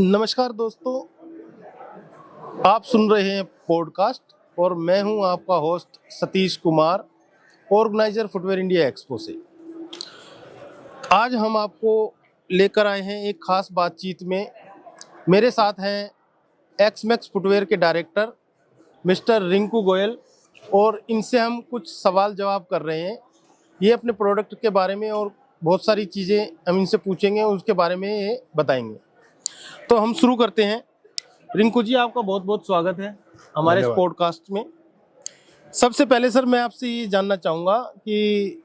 नमस्कार दोस्तों, आप सुन रहे हैं पॉडकास्ट और मैं हूं आपका host Satish Kumar, organiser footwear India expo से। आज हम आपको लेकर आए हैं एक खास बातचीत में। मेरे साथ हैं एक्समैक्स फुटवेयर के डायरेक्टर मिस्टर रिंकू गोयल और इनसे हम कुछ सवाल जवाब कर रहे हैं। ये अपने प्रोडक्ट के बारे में और बहुत सारी चीज़ें हम इनसे पूछेंगे, उसके बारे में ये बताएंगे। तो हम शुरू करते हैं। रिंकू जी, आपका बहुत बहुत स्वागत है हमारे इस पॉडकास्ट में। सबसे पहले सर, मैं आपसे ये जानना चाहूँगा कि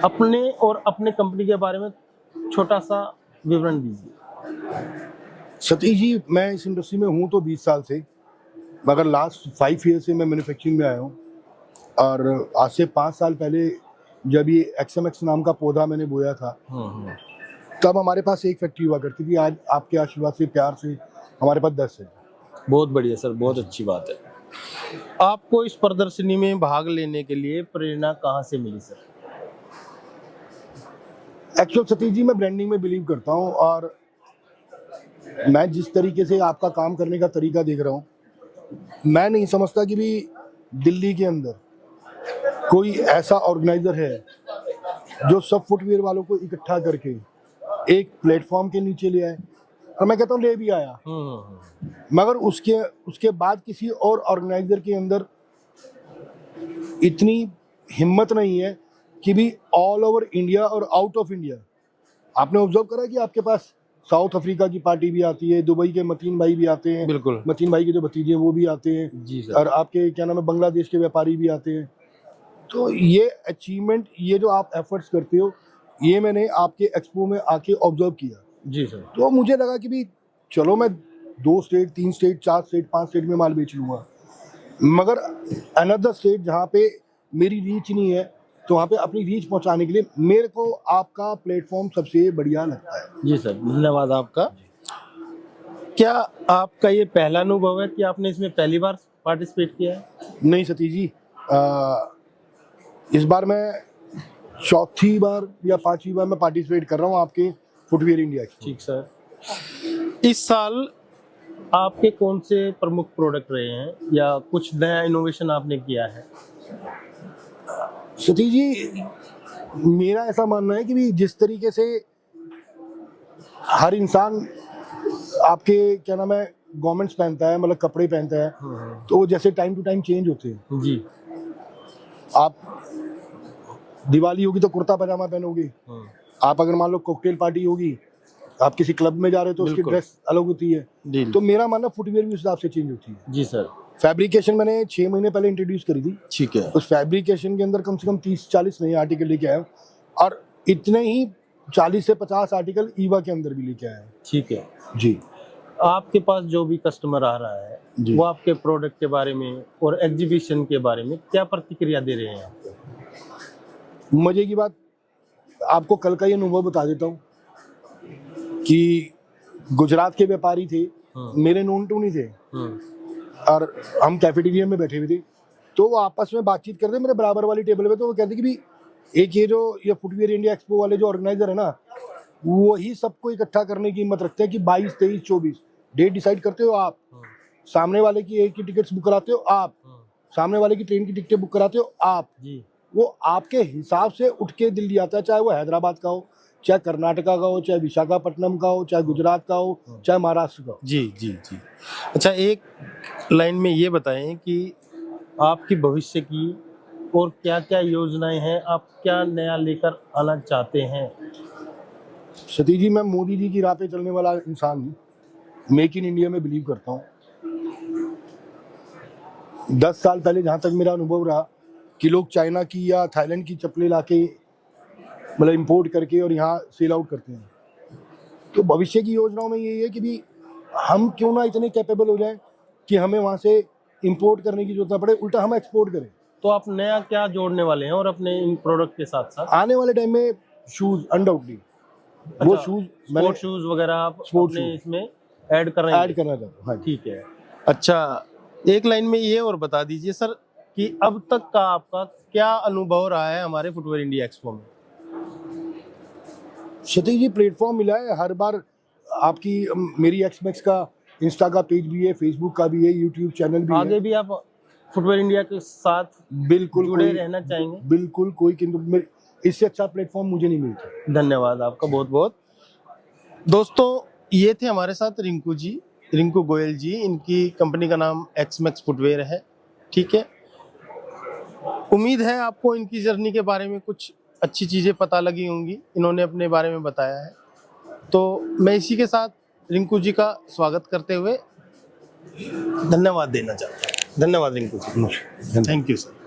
अपने और अपने कंपनी के बारे में छोटा सा विवरण दीजिए। सतीश जी, मैं इस इंडस्ट्री में हूँ तो 20 साल से, मगर लास्ट 5 ईयर से मैं मैन्युफैक्चरिंग में आया हूँ। और आज से 5 साल पहले जब ये एक्सएमएक्स नाम का पौधा मैंने बोया था, तब हमारे पास एक फैक्ट्री हुआ करती थी। आज आपके आशीर्वाद से, प्यार से हमारे पास 10 है। बहुत बढ़िया सर, बहुत अच्छी बात है। आपको इस प्रदर्शनी में भाग लेने के लिए प्रेरणा कहाँ से मिली सर? एक्चुअल सतीश जी, मैं ब्रांडिंग में बिलीव करता हूँ और मैं जिस तरीके से आपका काम करने का तरीका देख रहा हूँ, मैं नहीं समझता कि भी दिल्ली के अंदर कोई ऐसा ऑर्गेनाइजर है जो सब फुटवेयर वालों को इकट्ठा करके एक प्लेटफॉर्म के नीचे ले आए। और मैं कहता हूँ ले भी आया, मगर उसके बाद किसी और ऑर्गेनाइजर के अंदर इतनी हिम्मत नहीं है कि भी ऑल ओवर इंडिया और आउट ऑफ इंडिया। आपने ऑब्जर्व करा कि आपके पास साउथ अफ्रीका की पार्टी भी आती है, दुबई के मतीन भाई भी आते हैं, बिल्कुल, मतीन भाई के जो भतीजे हैं वो भी आते हैं जी सर। और आपके क्या नाम है, बांग्लादेश के व्यापारी भी आते हैं। तो ये अचीवमेंट, ये जो आप एफर्ट्स करते हो, ये मैंने आपके एक्सपो में आके ऑब्जर्व किया। जी सर। तो मुझे लगा कि भी चलो मैं 2 स्टेट, 3 स्टेट, 4 स्टेट, 5 स्टेट में माल बेच लूँगा, मगर अनदर स्टेट जहाँ पे मेरी रीच नहीं है, तो वहाँ पे अपनी रीच पहुँचाने के लिए मेरे को आपका प्लेटफॉर्म सबसे बढ़िया लगता है। जी सर, धन्यवाद आपका। क्या आपका ये पहला अनुभव है कि आपने इसमें पहली बार पार्टिसिपेट किया है? नहीं सतीश जी, इस बार मैं चौथी बार या 5वीं बार मैं पार्टिसिपेट कर रहा हूँ आपके फुटवेयर इंडिया की। ठीक सर। इस साल आपके कौन से प्रमुख प्रोडक्ट रहे हैं या कुछ नया इनोवेशन आपने किया है? सतीश जी, मेरा ऐसा मानना है कि भी जिस तरीके से हर इंसान आपके क्या नाम है गवर्नमेंट्स पहनता है, मतलब कपड़े पहनता है, तो जैसे टाइम टू टाइम चेंज होते हैं जी। आप दिवाली होगी तो कुर्ता पजामा पहनोगे, आप अगर मान लो कॉकटेल पार्टी होगी, आप किसी क्लब में जा रहे हो तो उसकी ड्रेस अलग होती है। तो मेरा मानना फुटवेयर भी उस हिसाब से चेंज होती है। जी सर। फैब्रिकेशन मैंने 6 महीने पहले इंट्रोड्यूस करी थी। ठीक है। उस फैब्रिकेशन के अंदर कम से कम 30-40 नए आर्टिकल लेके आया और इतने ही 40 से 50 आर्टिकल ईवा के अंदर भी लेके आया। ठीक है जी। आपके पास जो भी कस्टमर आ रहा है, वो आपके प्रोडक्ट के बारे में और एग्जीबिशन के बारे में क्या प्रतिक्रिया दे रहे हैं आपको? मजे की बात, आपको कल का ये अनुभव बता देता हूँ कि गुजरात के व्यापारी थे, मेरे नोन टू नहीं थे, और हम कैफेटेरिया में बैठे हुए थे, तो वो आपस में बातचीत करते मेरे बराबर वाली टेबल पे। तो वो कहते कि भी एक ये फुटवेयर इंडिया एक्सपो वाले जो ऑर्गेनाइजर है ना, वही सबको इकट्ठा करने की हिम्मत रखते हैं कि 22, 23, 24 डेट डिसाइड करते हो आप, सामने वाले की एक की टिकट्स बुक कराते हो आप, सामने वाले की ट्रेन की टिकटें बुक कराते हो आप। वो आपके हिसाब से उठ के दिल्ली आता है, चाहे वो हैदराबाद का हो, चाहे कर्नाटका का हो, चाहे विशाखापट्टनम का हो, चाहे गुजरात का हो, चाहे महाराष्ट्र का हो। जी जी जी। अच्छा, एक लाइन में ये बताएं कि आपकी भविष्य की और क्या क्या योजनाएं हैं, आप क्या नया लेकर आना चाहते हैं? सतीश जी, मैं मोदी जी की राह पे चलने वाला इंसान हूँ। मेक इन इंडिया में बिलीव करता हूँ। 10 साल पहले जहाँ तक मेरा अनुभव रहा कि लोग चाइना की या थाईलैंड की चप्पलें लाके मतलब इंपोर्ट करके और यहाँ सेल आउट करते हैं, तो भविष्य की योजनाओं में यही है कि भी हम क्यों ना इतने कैपेबल हो जाएं कि हमें वहाँ से इंपोर्ट करने की जरूरत ना पड़े, उल्टा हम एक्सपोर्ट करें। तो आप नया क्या जोड़ने वाले हैं और अपने इन प्रोडक्ट के साथ साथ? आने वाले टाइम में शूज, अनडाउटली वो शूज, स्पोर्ट शूज वगैरह आप अपने इसमें ऐड करना चाहता हूँ। ठीक है। अच्छा, एक लाइन में ये और बता दीजिए सर कि अब तक का आपका क्या अनुभव रहा है हमारे फुटवेयर इंडिया एक्सपो में? सतीश जी, प्लेटफॉर्म मिला है हर बार। आपकी मेरी एक्समैक्स का इंस्टा का पेज भी है, फेसबुक का भी है, यूट्यूब चैनल भी आगे है। भी आप फुटवेयर इंडिया के साथ बिल्कुल जुड़े कोई- रहना चाहेंगे? बिल्कुल कोई, किंतु इससे अच्छा प्लेटफॉर्म मुझे नहीं मिलता। धन्यवाद आपका बहुत बहुत। दोस्तों, ये थे हमारे साथ रिंकू जी, रिंकू गोयल जी। इनकी कंपनी का नाम एक्समैक्स फुटवेयर है। ठीक है, उम्मीद है आपको इनकी जर्नी के बारे में कुछ अच्छी चीज़ें पता लगी होंगी, इन्होंने अपने बारे में बताया है। तो मैं इसी के साथ रिंकू जी का स्वागत करते हुए धन्यवाद देना चाहता हूँ। धन्यवाद Rinku ji, thank you sir.